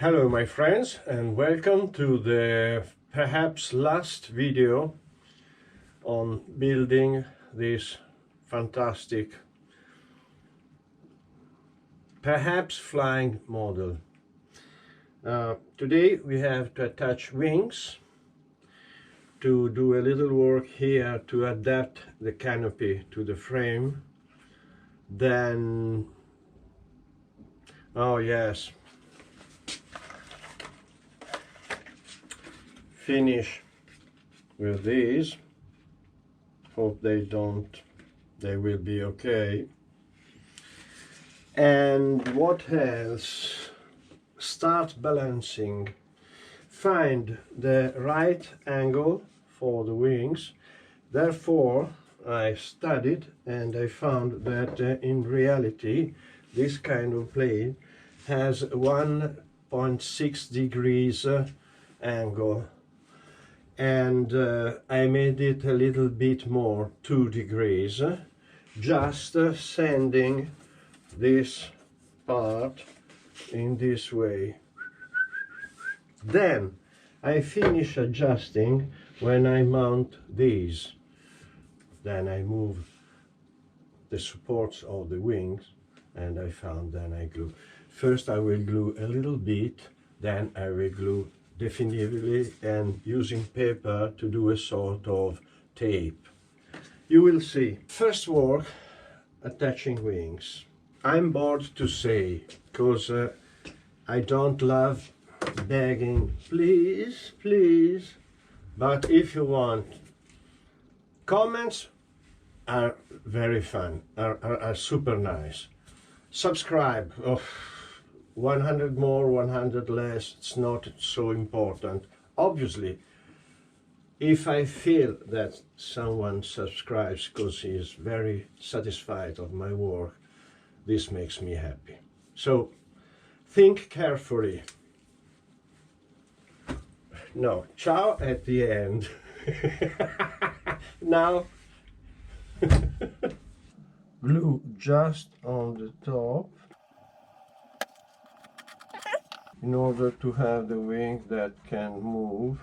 Hello my friends, and welcome to the perhaps last video on building this fantastic, perhaps flying model. Today we have to attach wings, to do a little work here to adapt the canopy to the frame. Then, oh yes, finish with these. Hope they will be okay. And what else? Start balancing. Find the right angle for the wings. Therefore, I studied and I found that in reality this kind of plane has 1.6 degrees angle, and I made it a little bit more, 2 degrees, just sending this part in this way. Then I finish adjusting when I mount these. Then I move the supports of the wings, and I found then I glue. First I will glue a little bit, then I will glue definitively, and using paper to do a sort of tape. You will see. First work, attaching wings. I'm bored to say, because I don't love begging, please, please, but if you want, comments are very fun, are super nice. Subscribe, 100 more, 100 less, it's not so important. Obviously, if I feel that someone subscribes because he is very satisfied of my work, this makes me happy. So, think carefully. No, ciao at the end. Now, glue just on the top in order to have the wing that can move.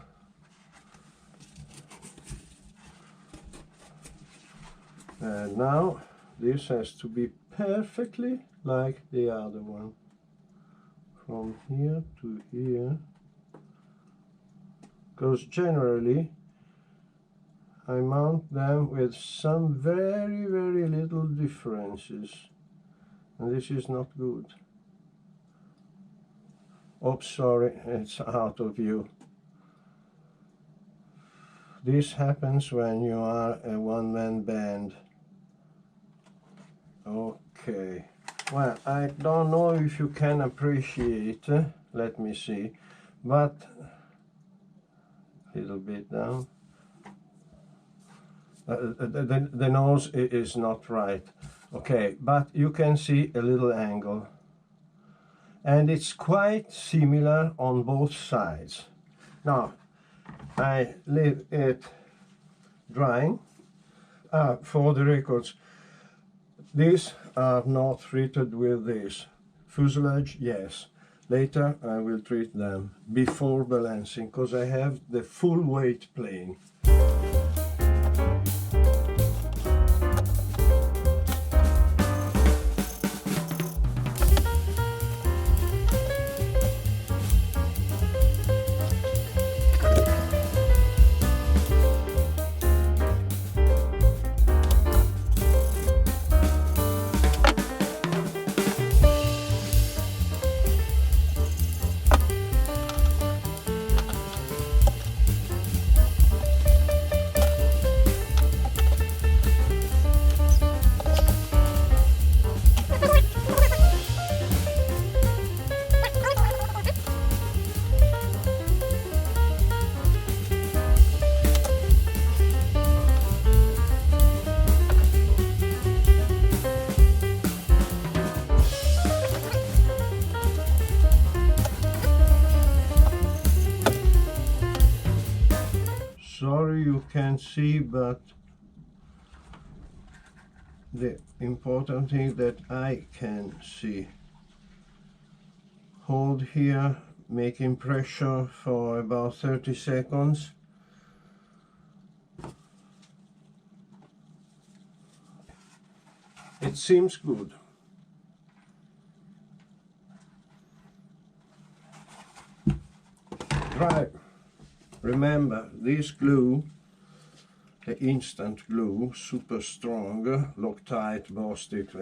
And now this has to be perfectly like the other one, from here to here, because generally I mount them with some very little differences, and this is not good. Oops, sorry, it's out of view. This happens when you are a one-man band. Okay, well, I don't know if you can appreciate, let me see, but a little bit down. The nose is not right. Okay, but you can see a little angle. And it's quite similar on both sides. Now, I leave it drying. For the records, these are not treated with this. Fuselage, yes. Later I will treat them before balancing, because I have the full weight plane. Sorry you can't see, but the important thing that I can see. Hold here, making pressure for about 30 seconds. It seems good. Dry. Remember, this glue, the instant glue, super strong, Loctite, Bostik,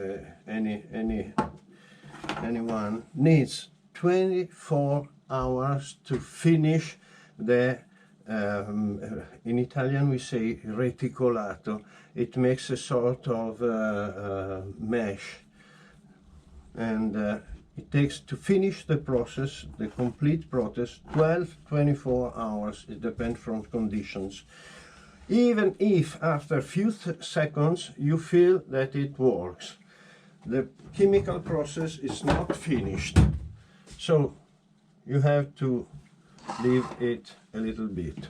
anyone, needs 24 hours to finish the, in Italian we say reticolato. It makes a sort of mesh, and it takes to finish the process, the complete process, 12-24 hours. It depends from conditions. Even if after a few seconds you feel that it works, the chemical process is not finished, so you have to leave it a little bit.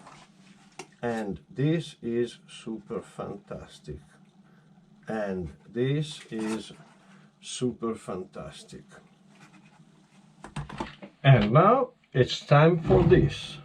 And this is super fantastic, and this is super fantastic. And now it's time for this.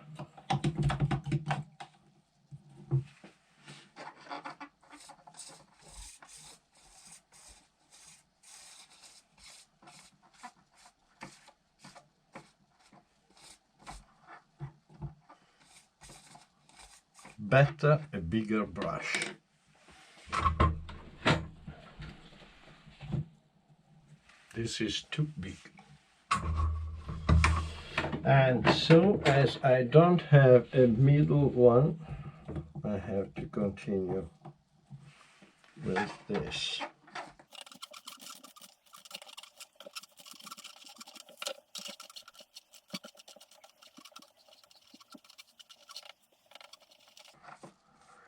Better a bigger brush. This is too big. And so, as I don't have a middle one, I have to continue with this.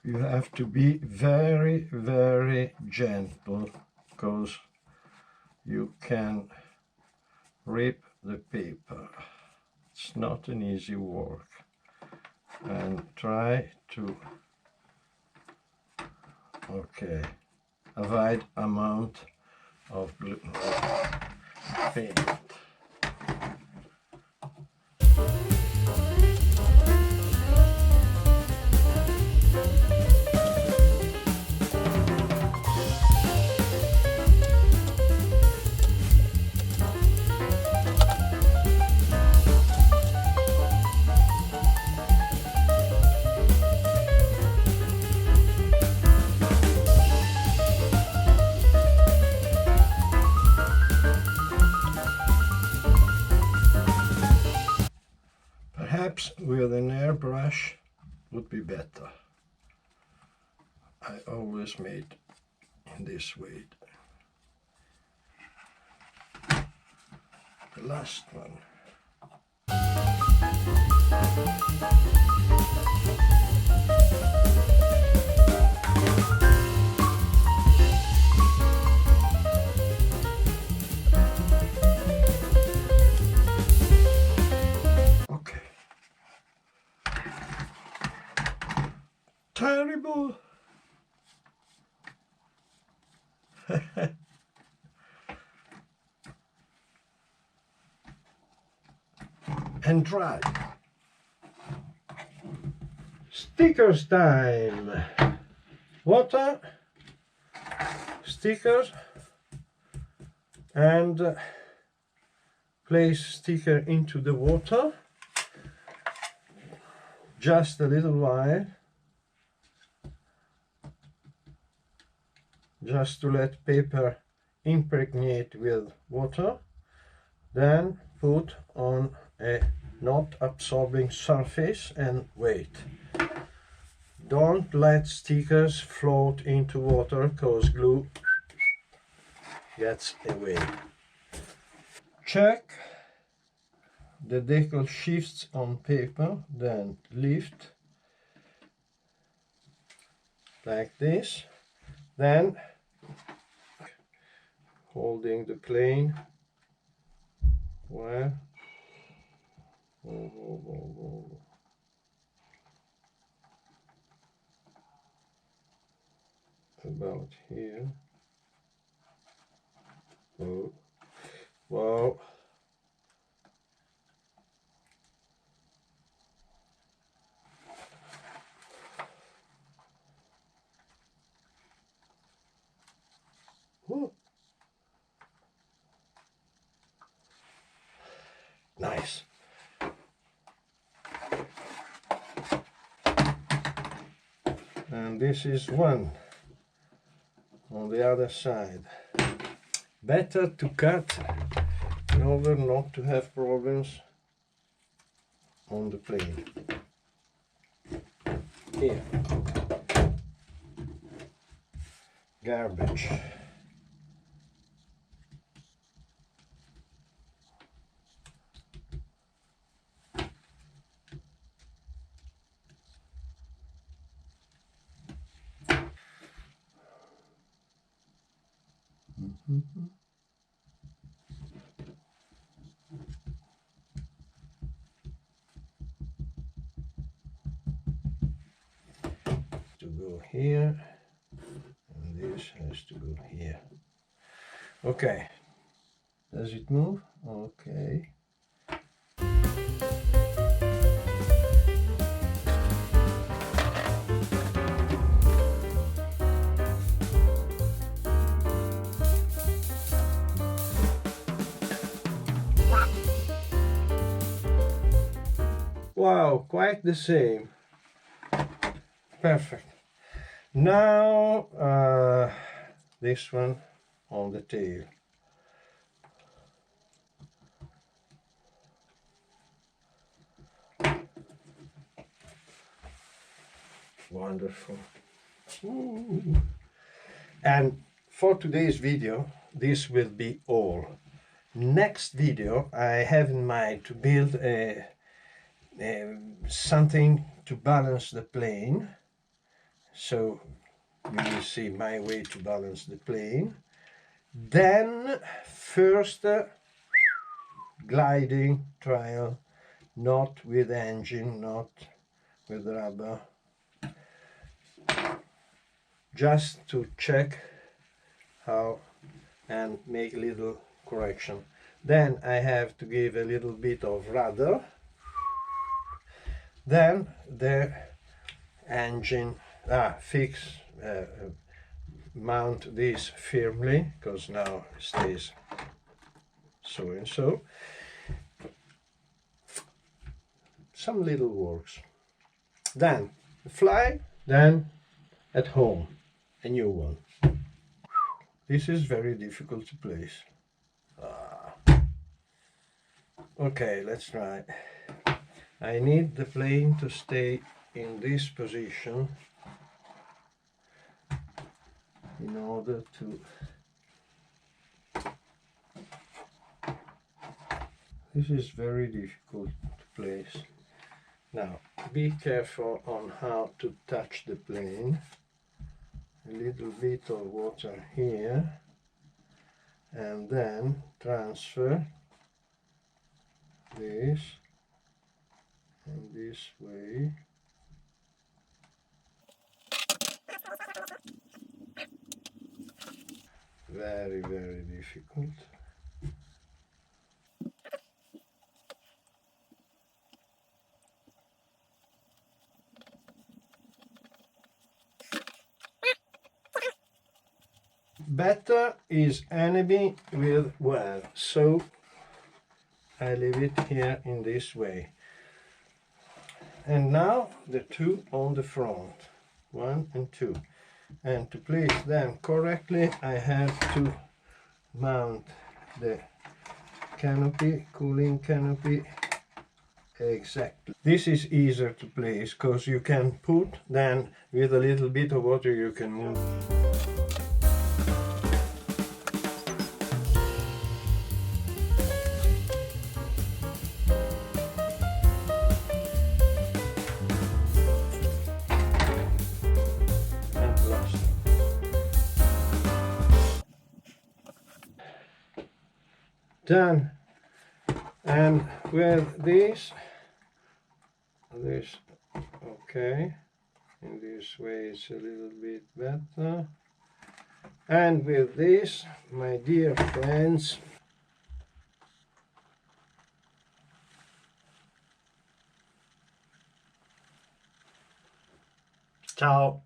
You have to be very, very gentle, because you can rip the paper. It's not an easy work. And try to, okay, avoid amount of glue, paint. Perhaps with an airbrush would be better. I always made in this way. The last one. Okay. Terrible. And dry. Stickers time. Water, stickers, and place sticker into the water just a little while, just to let paper impregnate with water. Then put on a not absorbing surface and wait. Don't let stickers float into water, because glue gets away. Check the decal shifts on paper, then lift like this, then holding the plane where about here. Oh, wow. and this is one on the other side. Better to cut in order not to have problems on the plane. Here, garbage. To go here, and this has to go here. Okay, does it move? Okay. Wow, quite the same. Perfect. Now this one on the tail. Wonderful. Ooh. And for today's video, this will be all. Next video, I have in mind to build something to balance the plane. So you will see my way to balance the plane. Then first gliding trial, not with engine, not with rubber, just to check how and make a little correction. Then I have to give a little bit of rudder. Then the engine, mount this firmly, because now it stays so and so. Some little works. Then fly, then at home, a new one. This is very difficult to place. Okay, let's try. I need the plane to stay in this position in order to... This is very difficult to place. Now, be careful on how to touch the plane. A little bit of water here, and then transfer this in this way. Very, very difficult. Better is enemy with well, so I leave it here in this way. And now the two on the front, 1 and 2. And to place them correctly, I have to mount the canopy, cooling canopy, exactly. This is easier to place because you can put, then with a little bit of water you can move. Done. And with this okay, in this way it's a little bit better. And with this, my dear friends, ciao.